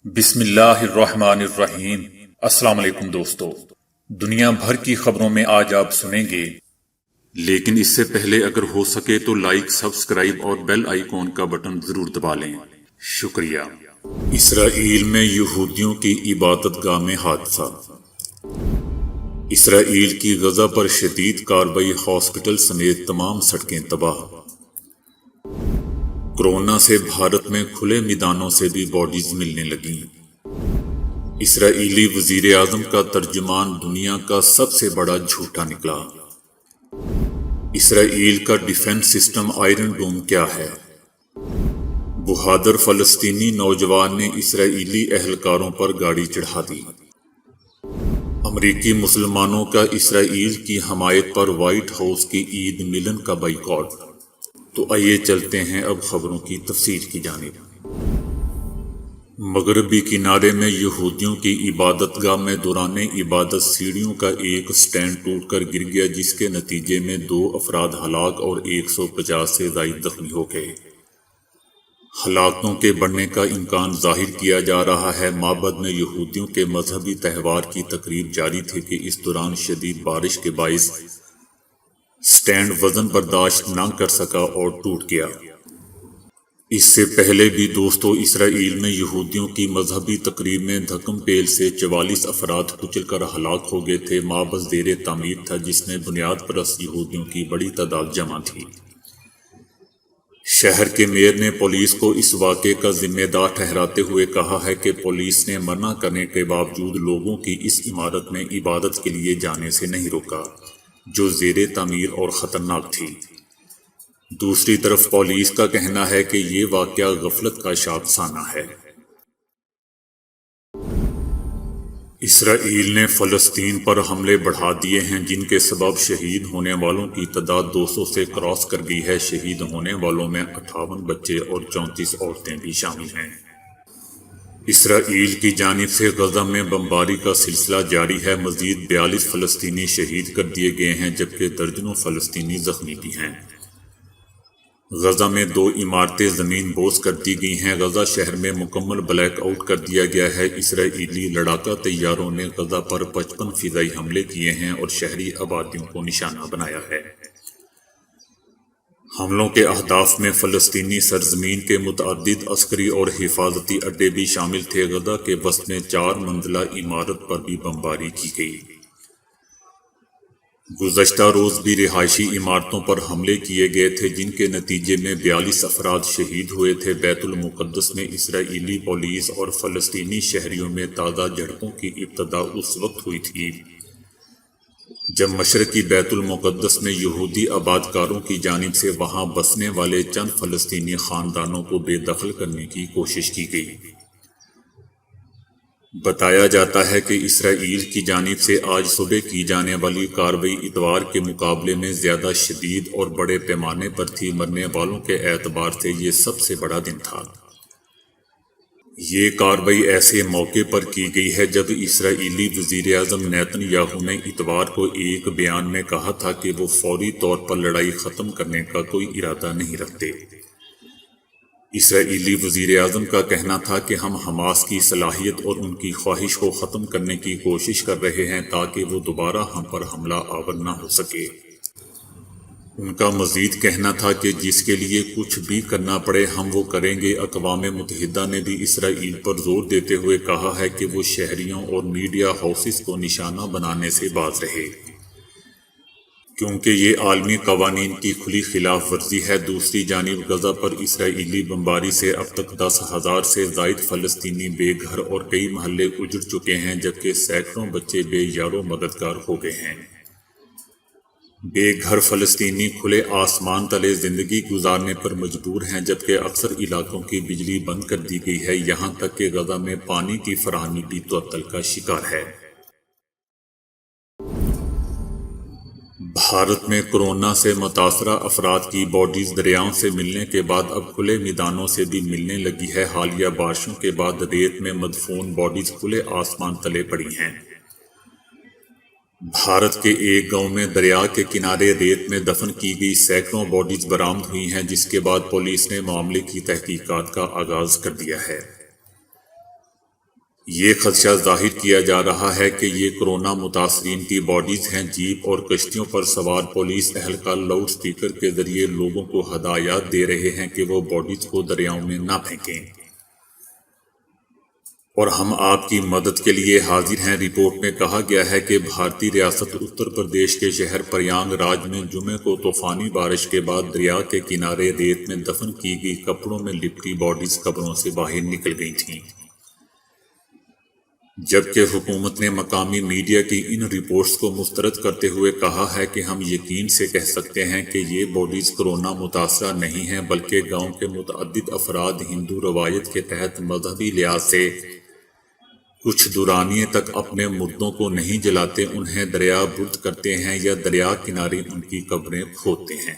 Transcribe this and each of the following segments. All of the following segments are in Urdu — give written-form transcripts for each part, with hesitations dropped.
بسم اللہ الرحمن الرحیم۔ السلام علیکم دوستو، دنیا بھر کی خبروں میں آج آپ سنیں گے، لیکن اس سے پہلے اگر ہو سکے تو لائک، سبسکرائب اور بیل آئیکن کا بٹن ضرور دبا لیں۔ شکریہ۔ اسرائیل میں یہودیوں کی عبادت گاہ میں حادثہ۔ اسرائیل کی غزہ پر شدید کارروائی، ہاسپٹل سمیت تمام سڑکیں تباہ۔ کورونا سے بھارت میں کھلے میدانوں سے بھی باڈیز ملنے لگیں۔ اسرائیلی وزیر اعظم کا ترجمان دنیا کا سب سے بڑا جھوٹا نکلا۔ اسرائیل کا ڈیفنس سسٹم آئرن ڈوم کیا ہے؟ بہادر فلسطینی نوجوان نے اسرائیلی اہلکاروں پر گاڑی چڑھا دی۔ امریکی مسلمانوں کا اسرائیل کی حمایت پر وائٹ ہاؤس کی عید ملن کا بائیکاٹ۔ تو آئیے چلتے ہیں اب خبروں کی تفصیل کی جانب۔ مغربی کنارے میں یہودیوں کی عبادت گاہ میں دوران عبادت سیڑھیوں کا ایک سٹینڈ ٹوٹ کر گر گیا، جس کے نتیجے میں 2 افراد ہلاک اور 150 سے زائد زخمی ہو گئے۔ ہلاکتوں کے بڑھنے کا امکان ظاہر کیا جا رہا ہے۔ معبد میں یہودیوں کے مذہبی تہوار کی تقریب جاری تھی کہ اس دوران شدید بارش کے باعث سٹینڈ وزن برداشت نہ کر سکا اور ٹوٹ گیا۔ اس سے پہلے بھی دوستو، اسرائیل میں یہودیوں کی مذہبی تقریب میں دھکم پیل سے 44 افراد کچل کر ہلاک ہو گئے تھے۔ معبد زیر تعمیر تھا، جس میں بنیاد پرست یہودیوں کی بڑی تعداد جمع تھی۔ شہر کے میئر نے پولیس کو اس واقعے کا ذمہ دار ٹھہراتے ہوئے کہا ہے کہ پولیس نے منع کرنے کے باوجود لوگوں کی اس عمارت میں عبادت کے لیے جانے سے نہیں روکا، جو زیر تعمیر اور خطرناک تھی۔ دوسری طرف پولیس کا کہنا ہے کہ یہ واقعہ غفلت کا شاخسانہ ہے۔ اسرائیل نے فلسطین پر حملے بڑھا دیے ہیں، جن کے سبب شہید ہونے والوں کی تعداد 200 سے کراس کر گئی ہے۔ شہید ہونے والوں میں 58 بچے اور 34 عورتیں بھی شامل ہیں۔ اسرائیل کی جانب سے غزہ میں بمباری کا سلسلہ جاری ہے۔ مزید 42 فلسطینی شہید کر دیے گئے ہیں، جبکہ درجنوں فلسطینی زخمی بھی ہیں۔ غزہ میں 2 عمارتیں زمین بوس کر دی گئی ہیں۔ غزہ شہر میں مکمل بلیک آؤٹ کر دیا گیا ہے۔ اسرائیلی لڑاکا طیاروں نے غزہ پر 55 فضائی حملے کیے ہیں اور شہری آبادیوں کو نشانہ بنایا ہے۔ حملوں کے اہداف میں فلسطینی سرزمین کے متعدد عسکری اور حفاظتی اڈے بھی شامل تھے۔ غزہ کے وسط میں 4 منزلہ عمارت پر بھی بمباری کی گئی۔ گزشتہ روز بھی رہائشی عمارتوں پر حملے کیے گئے تھے، جن کے نتیجے میں 42 افراد شہید ہوئے تھے۔ بیت المقدس میں اسرائیلی پولیس اور فلسطینی شہریوں میں تازہ جھڑپوں کی ابتدا اس وقت ہوئی تھی جب مشرقی بیت المقدس میں یہودی آبادکاروں کی جانب سے وہاں بسنے والے چند فلسطینی خاندانوں کو بے دخل کرنے کی کوشش کی گئی۔ بتایا جاتا ہے کہ اسرائیل کی جانب سے آج صبح کی جانے والی کارروائی اتوار کے مقابلے میں زیادہ شدید اور بڑے پیمانے پر تھی۔ مرنے والوں کے اعتبار سے یہ سب سے بڑا دن تھا۔ یہ کارروائی ایسے موقع پر کی گئی ہے جب اسرائیلی وزیر اعظم نیتن یاہو نے اتوار کو ایک بیان میں کہا تھا کہ وہ فوری طور پر لڑائی ختم کرنے کا کوئی ارادہ نہیں رکھتے۔ اسرائیلی وزیر اعظم کا کہنا تھا کہ ہم حماس کی صلاحیت اور ان کی خواہش کو ختم کرنے کی کوشش کر رہے ہیں تاکہ وہ دوبارہ ہم پر حملہ آور نہ ہو سکے۔ ان کا مزید کہنا تھا کہ جس کے لیے کچھ بھی کرنا پڑے ہم وہ کریں گے۔ اقوام متحدہ نے بھی اسرائیل پر زور دیتے ہوئے کہا ہے کہ وہ شہریوں اور میڈیا ہاؤسز کو نشانہ بنانے سے باز رہے، کیونکہ یہ عالمی قوانین کی کھلی خلاف ورزی ہے۔ دوسری جانب غزہ پر اسرائیلی بمباری سے اب تک 10,000 سے زائد فلسطینی بے گھر اور کئی محلے اجڑ چکے ہیں، جبکہ سینکڑوں بچے بے یار و مددگار ہو گئے ہیں۔ بے گھر فلسطینی کھلے آسمان تلے زندگی گزارنے پر مجبور ہیں، جبکہ اکثر علاقوں کی بجلی بند کر دی گئی ہے، یہاں تک کہ غزہ میں پانی کی فراہمی بھی تعطل کا شکار ہے۔ بھارت میں کورونا سے متاثرہ افراد کی باڈیز دریاؤں سے ملنے کے بعد اب کھلے میدانوں سے بھی ملنے لگی ہے۔ حالیہ بارشوں کے بعد ریت میں مدفون باڈیز کھلے آسمان تلے پڑی ہیں۔ بھارت کے ایک گاؤں میں دریا کے کنارے ریت میں دفن کی گئی سینکڑوں باڈیز برآمد ہوئی ہیں، جس کے بعد پولیس نے معاملے کی تحقیقات کا آغاز کر دیا ہے۔ یہ خدشہ ظاہر کیا جا رہا ہے کہ یہ کورونا متاثرین کی باڈیز ہیں۔ جیپ اور کشتیوں پر سوار پولیس اہلکار لاؤڈ سپیکر کے ذریعے لوگوں کو ہدایات دے رہے ہیں کہ وہ باڈیز کو دریاؤں میں نہ پھینکیں، اور ہم آپ کی مدد کے لیے حاضر ہیں۔ رپورٹ میں کہا گیا ہے کہ بھارتی ریاست اتر پردیش کے شہر پریاگ راج میں جمعے کو طوفانی بارش کے بعد دریا کے کنارے ریت میں دفن کی گئی کپڑوں میں لپٹی باڈیز قبروں سے باہر نکل گئی تھیں، جبکہ حکومت نے مقامی میڈیا کی ان رپورٹس کو مسترد کرتے ہوئے کہا ہے کہ ہم یقین سے کہہ سکتے ہیں کہ یہ باڈیز کورونا متاثرہ نہیں ہیں، بلکہ گاؤں کے متعدد افراد ہندو روایت کے تحت مذہبی لحاظ سے کچھ دورانیے تک اپنے مردوں کو نہیں جلاتے، انہیں دریا برد کرتے ہیں یا دریا کنارے ان کی قبریں کھودتے ہیں۔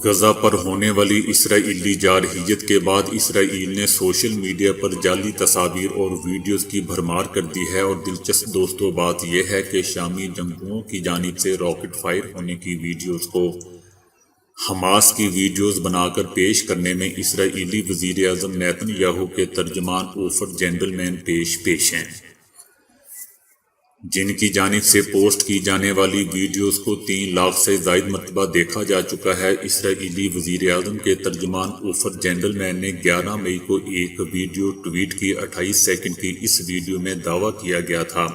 غزہ پر ہونے والی اسرائیلی جارحیت کے بعد اسرائیل نے سوشل میڈیا پر جعلی تصاویر اور ویڈیوز کی بھرمار کر دی ہے، اور دلچسپ دوستو بات یہ ہے کہ شامی جنگجوؤں کی جانب سے راکٹ فائر ہونے کی ویڈیوز کو حماس کی ویڈیوز بنا کر پیش کرنے میں اسرائیلی وزیر اعظم نیتن یاہو کے ترجمان اوفر جینڈلمین پیش ہیں، جن کی جانب سے پوسٹ کی جانے والی ویڈیوز کو 3 لاکھ سے زائد مرتبہ دیکھا جا چکا ہے۔ اسرائیلی وزیر اعظم کے ترجمان اوفر جینڈلمین نے 11 مئی کو ایک ویڈیو ٹویٹ کی۔ 28 سیکنڈ کی اس ویڈیو میں دعویٰ کیا گیا تھا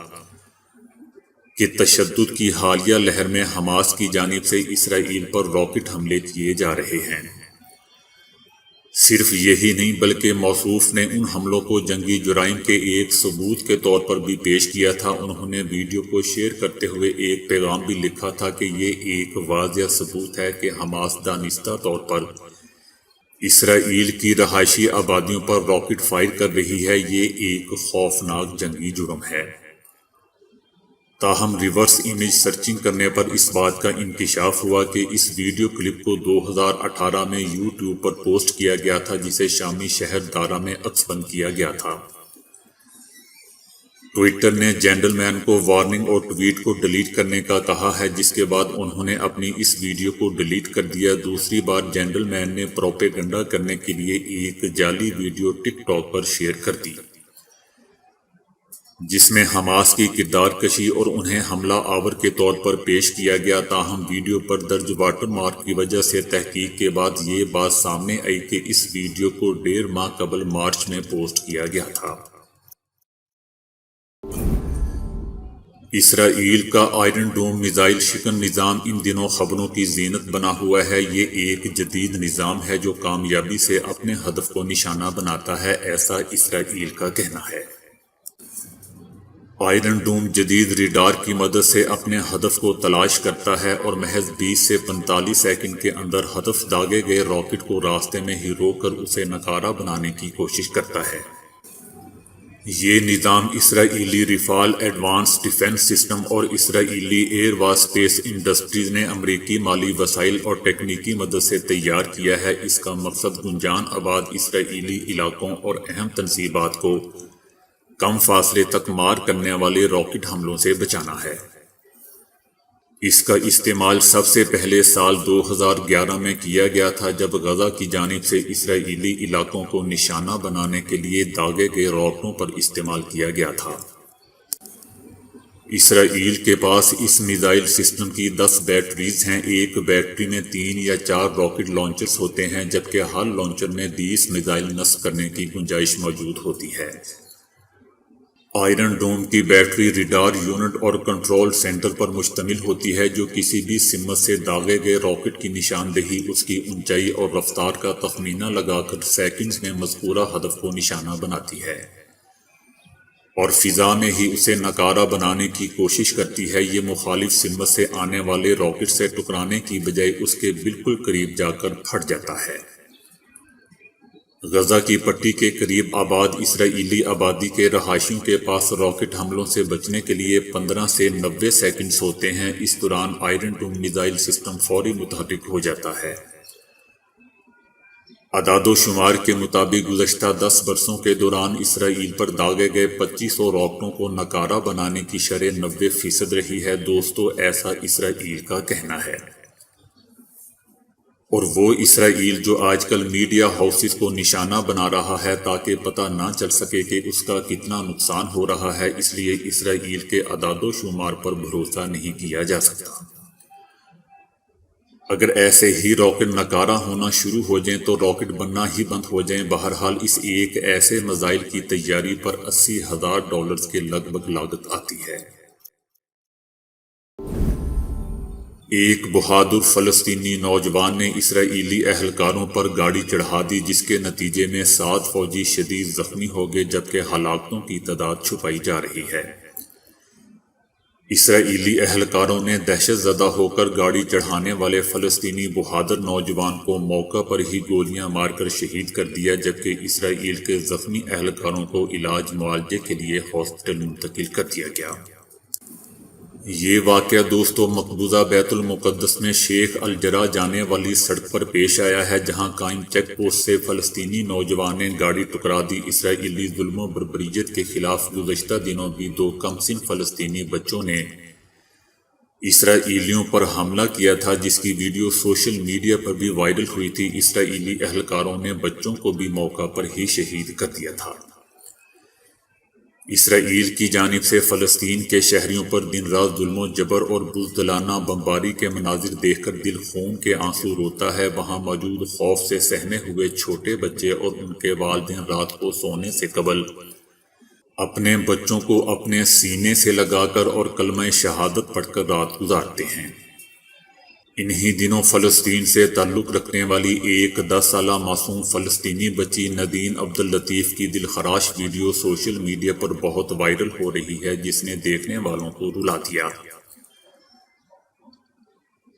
کہ تشدد کی حالیہ لہر میں حماس کی جانب سے اسرائیل پر راکٹ حملے کیے جا رہے ہیں۔ صرف یہی نہیں بلکہ موصوف نے ان حملوں کو جنگی جرائم کے ایک ثبوت کے طور پر بھی پیش کیا تھا۔ انہوں نے ویڈیو کو شیئر کرتے ہوئے ایک پیغام بھی لکھا تھا کہ یہ ایک واضح ثبوت ہے کہ حماس دانستہ طور پر اسرائیل کی رہائشی آبادیوں پر راکٹ فائر کر رہی ہے۔ یہ ایک خوفناک جنگی جرم ہے۔ تاہم ریورس امیج سرچنگ کرنے پر اس بات کا انکشاف ہوا کہ اس ویڈیو کلپ کو 2018 میں یوٹیوب پر پوسٹ کیا گیا تھا، جسے شامی شہر دارا میں عکس بند کیا گیا تھا۔ ٹوئٹر نے جینڈلمین کو وارننگ اور ٹویٹ کو ڈیلیٹ کرنے کا کہا ہے، جس کے بعد انہوں نے اپنی اس ویڈیو کو ڈیلیٹ کر دیا۔ دوسری بار جینڈلمین نے پروپیگنڈا کرنے کے لیے ایک جعلی ویڈیو ٹک ٹاک پر شیئر کر دی، جس میں حماس کی کردار کشی اور انہیں حملہ آور کے طور پر پیش کیا گیا۔ تاہم ویڈیو پر درج واٹر مارک کی وجہ سے تحقیق کے بعد یہ بات سامنے آئی کہ اس ویڈیو کو 1.5 ماہ قبل مارچ میں پوسٹ کیا گیا تھا۔ اسرائیل کا آئرن ڈوم میزائل شکن نظام ان دنوں خبروں کی زینت بنا ہوا ہے۔ یہ ایک جدید نظام ہے جو کامیابی سے اپنے ہدف کو نشانہ بناتا ہے، ایسا اسرائیل کا کہنا ہے۔ آئرن ڈوم جدید ریڈار کی مدد سے اپنے ہدف کو تلاش کرتا ہے اور محض 20 سے 45 سیکنڈ کے اندر ہدف داغے گئے راکٹ کو راستے میں ہی روک کر اسے ناکارہ بنانے کی کوشش کرتا ہے۔ یہ نظام اسرائیلی رفال ایڈوانس ڈیفنس سسٹم اور اسرائیلی ایئر و اسپیس انڈسٹریز نے امریکی مالی وسائل اور ٹیکنیکی مدد سے تیار کیا ہے۔ اس کا مقصد گنجان آباد اسرائیلی علاقوں اور اہم تنصیبات کو کم فاصلے تک مار کرنے والے راکٹ حملوں سے بچانا ہے۔ اس کا استعمال سب سے پہلے سال 2011 میں کیا گیا تھا، جب غزہ کی جانب سے اسرائیلی علاقوں کو نشانہ بنانے کے لیے داغے گئے راکٹوں پر استعمال کیا گیا تھا۔ اسرائیل کے پاس اس میزائل سسٹم کی 10 بیٹریز ہیں۔ ایک بیٹری میں 3 یا 4 راکٹ لانچرز ہوتے ہیں، جبکہ ہر لانچر میں 20 میزائل نصب کرنے کی گنجائش موجود ہوتی ہے۔ آئرن ڈوم کی بیٹری ریڈار یونٹ اور کنٹرول سینٹر پر مشتمل ہوتی ہے، جو کسی بھی سمت سے داغے گئے راکٹ کی نشاندہی، اس کی اونچائی اور رفتار کا تخمینہ لگا کر سیکنڈز میں مذکورہ ہدف کو نشانہ بناتی ہے اور فضا میں ہی اسے ناکارہ بنانے کی کوشش کرتی ہے۔ یہ مخالف سمت سے آنے والے راکٹ سے ٹکرانے کی بجائے اس کے بالکل قریب جا کر پھٹ جاتا ہے۔ غزہ کی پٹی کے قریب آباد اسرائیلی آبادی کے رہائشیوں کے پاس راکٹ حملوں سے بچنے کے لیے 15 سے 90 سیکنڈز ہوتے ہیں۔ اس دوران آئرن ڈوم میزائل سسٹم فوری متحرک ہو جاتا ہے۔ اعداد و شمار کے مطابق گزشتہ 10 برسوں کے دوران اسرائیل پر داغے گئے 2500 راکٹوں کو ناکارہ بنانے کی شرح 90% رہی ہے۔ دوستو، ایسا اسرائیل کا کہنا ہے۔ اور وہ اسرائیل جو آج کل میڈیا ہاؤسز کو نشانہ بنا رہا ہے تاکہ پتہ نہ چل سکے کہ اس کا کتنا نقصان ہو رہا ہے، اس لیے اسرائیل کے اعداد و شمار پر بھروسہ نہیں کیا جا سکتا۔ اگر ایسے ہی راکٹ ناکارہ ہونا شروع ہو جائیں تو راکٹ بننا ہی بند ہو جائیں۔ بہرحال اس ایک ایسے میزائل کی تیاری پر $80,000 کے لگ بھگ لاگت آتی ہے۔ ایک بہادر فلسطینی نوجوان نے اسرائیلی اہلکاروں پر گاڑی چڑھا دی، جس کے نتیجے میں 7 فوجی شدید زخمی ہو گئے، جبکہ ہلاکتوں کی تعداد چھپائی جا رہی ہے۔ اسرائیلی اہلکاروں نے دہشت زدہ ہو کر گاڑی چڑھانے والے فلسطینی بہادر نوجوان کو موقع پر ہی گولیاں مار کر شہید کر دیا، جبکہ اسرائیل کے زخمی اہلکاروں کو علاج معالجے کے لیے ہاسپٹل منتقل کر دیا گیا۔ یہ واقعہ دوستو مقبوضہ بیت المقدس میں شیخ الجرح جانے والی سڑک پر پیش آیا ہے، جہاں قائم چیک پوسٹ سے فلسطینی نوجوان نے گاڑی ٹکرا دی۔ اسرائیلی ظلم و بربریت کے خلاف گزشتہ دنوں بھی 2 کم سن فلسطینی بچوں نے اسرائیلیوں پر حملہ کیا تھا، جس کی ویڈیو سوشل میڈیا پر بھی وائرل ہوئی تھی۔ اسرائیلی اہلکاروں نے بچوں کو بھی موقع پر ہی شہید کر دیا تھا۔ اسرائیل کی جانب سے فلسطین کے شہریوں پر دن رات ظلم و جبر اور بزدلانہ بمباری کے مناظر دیکھ کر دل خون کے آنسو روتا ہے۔ وہاں موجود خوف سے سہمے ہوئے چھوٹے بچے اور ان کے والدین رات کو سونے سے قبل اپنے بچوں کو اپنے سینے سے لگا کر اور کلمہ شہادت پڑھ کر رات گزارتے ہیں۔ انہی دنوں فلسطین سے تعلق رکھنے والی ایک 10 سالہ معصوم فلسطینی بچی نادین عبداللطیف کی دلخراش ویڈیو سوشل میڈیا پر بہت وائرل ہو رہی ہے، جس نے دیکھنے والوں کو رلا دیا۔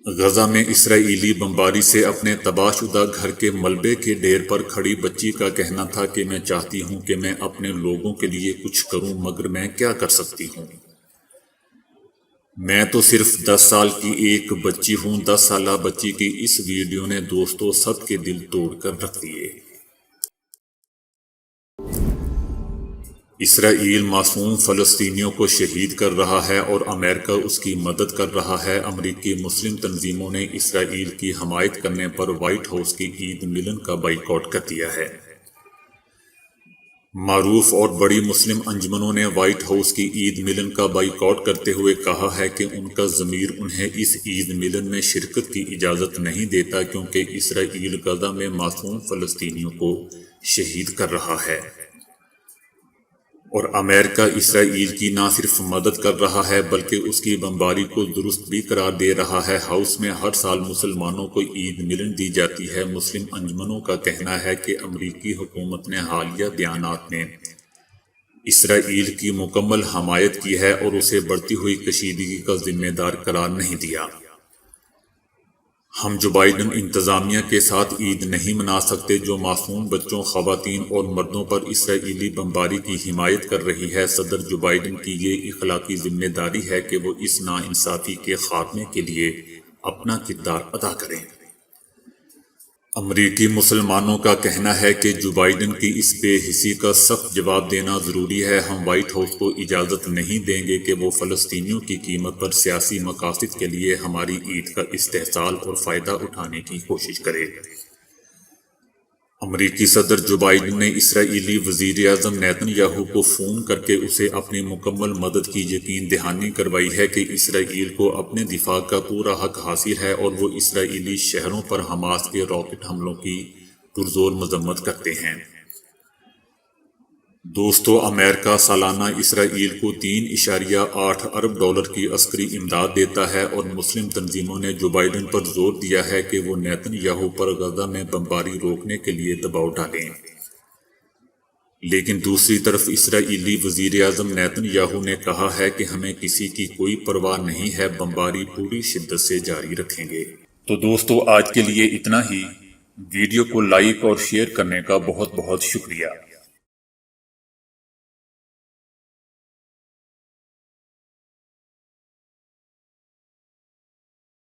غزہ میں اسرائیلی بمباری سے اپنے تباہ شدہ گھر کے ملبے کے ڈھیر پر کھڑی بچی کا کہنا تھا کہ میں چاہتی ہوں کہ میں اپنے لوگوں کے لیے کچھ کروں، مگر میں کیا کر سکتی ہوں؟ میں تو صرف 10 سال کی ایک بچی ہوں۔ 10 سالہ بچی کی اس ویڈیو نے دوستو سب کے دل توڑ کر رکھ دیے۔ اسرائیل معصوم فلسطینیوں کو شہید کر رہا ہے اور امریکہ اس کی مدد کر رہا ہے۔ امریکی مسلم تنظیموں نے اسرائیل کی حمایت کرنے پر وائٹ ہاؤس کی عید ملن کا بائیکاٹ کر دیا ہے۔ معروف اور بڑی مسلم انجمنوں نے وائٹ ہاؤس کی عید ملن کا بائیکاٹ کرتے ہوئے کہا ہے کہ ان کا ضمیر انہیں اس عید ملن میں شرکت کی اجازت نہیں دیتا، کیونکہ اسرائیل غزہ میں معصوم فلسطینیوں کو شہید کر رہا ہے اور امریکہ اسرائیل کی نہ صرف مدد کر رہا ہے بلکہ اس کی بمباری کو درست بھی قرار دے رہا ہے۔ ہاؤس میں ہر سال مسلمانوں کو عید ملن دی جاتی ہے۔ مسلم انجمنوں کا کہنا ہے کہ امریکی حکومت نے حالیہ بیانات میں اسرائیل کی مکمل حمایت کی ہے اور اسے بڑھتی ہوئی کشیدگی کا ذمہ دار قرار نہیں دیا۔ ہم جو بائیڈن انتظامیہ کے ساتھ عید نہیں منا سکتے، جو معصوم بچوں، خواتین اور مردوں پر اسرائیلی بمباری کی حمایت کر رہی ہے۔ صدر جو بائیڈن کی یہ اخلاقی ذمہ داری ہے کہ وہ اس ناانصافی کے خاتمے کے لیے اپنا کردار ادا کریں۔ امریکی مسلمانوں کا کہنا ہے کہ جو بائیڈن کی اس بے حسی کا سخت جواب دینا ضروری ہے۔ ہم وائٹ ہاؤس کو اجازت نہیں دیں گے کہ وہ فلسطینیوں کی قیمت پر سیاسی مقاصد کے لیے ہماری عید کا استحصال اور فائدہ اٹھانے کی کوشش کرے۔ امریکی صدر جو بائیڈن نے اسرائیلی وزیر اعظم نیتن یاہو کو فون کر کے اسے اپنی مکمل مدد کی یقین دہانی کروائی ہے کہ اسرائیل کو اپنے دفاع کا پورا حق حاصل ہے اور وہ اسرائیلی شہروں پر حماس کے راکٹ حملوں کی پرزور مذمت کرتے ہیں۔ دوستو امریکہ سالانہ اسرائیل کو $3.8 ارب کی عسکری امداد دیتا ہے اور مسلم تنظیموں نے جو بائیڈن پر زور دیا ہے کہ وہ نیتن یاہو پر غزہ میں بمباری روکنے کے لیے دباؤ ڈالیں۔ لیکن دوسری طرف اسرائیلی وزیر اعظم نیتن یاہو نے کہا ہے کہ ہمیں کسی کی کوئی پرواہ نہیں ہے، بمباری پوری شدت سے جاری رکھیں گے۔ تو دوستو آج کے لیے اتنا ہی۔ ویڈیو کو لائک اور شیئر کرنے کا بہت بہت شکریہ۔